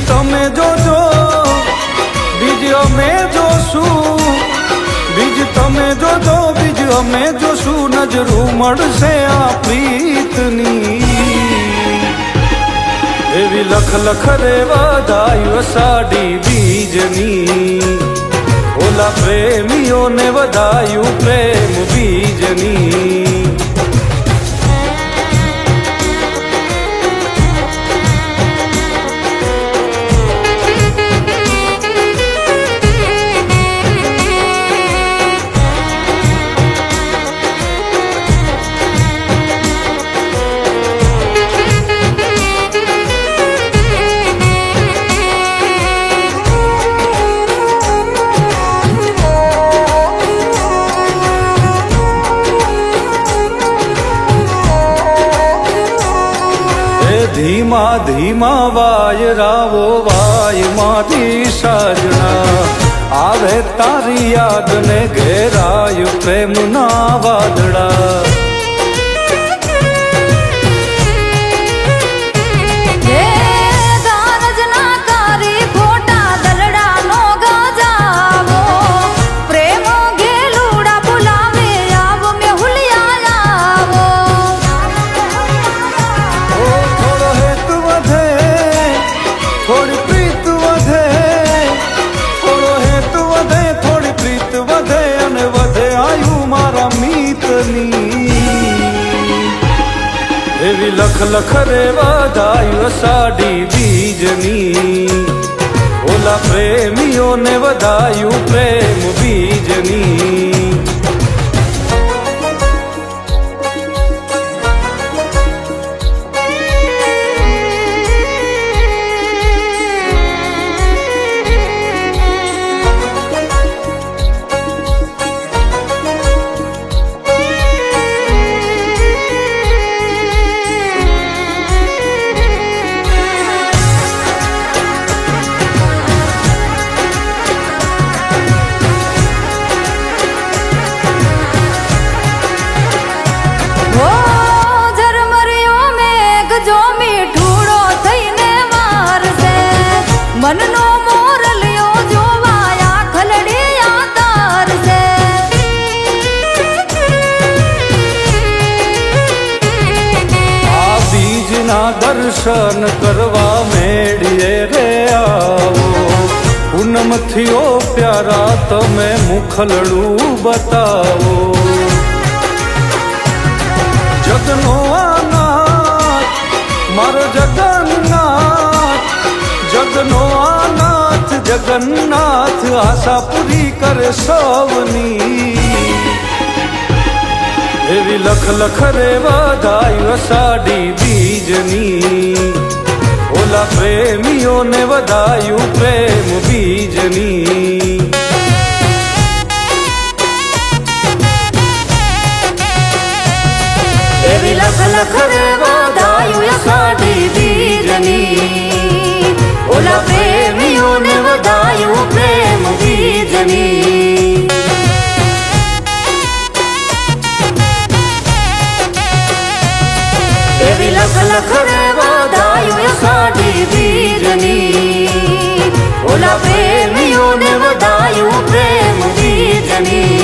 તમે જોજો બીજ અમે જોશું, બીજ તમે જોજો બીજ અમે જોશું, નજરું મળશે આ પ્રીતની એવી લખ લખ રે વધાયું સાડી બીજની, ઓલા પ્રેમીઓને વધાયું પ્રેમ બીજની। ધીમા ધીમા વાયરાવો વાય મારી સાજણા, આવે તારી યાદ ને ઘેરાય પ્રેમના વાદળા। એવી લખ લખ રે વધાયું સાડી બીજની, ઓલા પ્રેમીઓને વધાયું પ્રેમ બીજની। મનનો મોરલિયો જોવાયા ખલડિયા તારસે, આ બીજના દર્શન કરવા મેળીએ રે આવો, પૂનમથી ઓ પ્યારા તમે મુખલડું બતાવો। જગનો આનાથ મારો જગન્નાથ, જગનો આનાથ જગન્નાથ, આશા પૂરી કરે સૌની એવી લખ લખ રે વધાયું સાડી બીજની, ઓલા પ્રેમીઓને વધાયું પ્રેમ બીજની। એવી લખ લખ રે વધાયું સાડી બીજની, ઓલા પ્રેમીઓને વધાયું પ્રેમ બીજની। એવી લખ લખ રે વધાયું સાડી બીજની, ઓલા પ્રેમીઓને વધાયું પ્રેમ બીજની।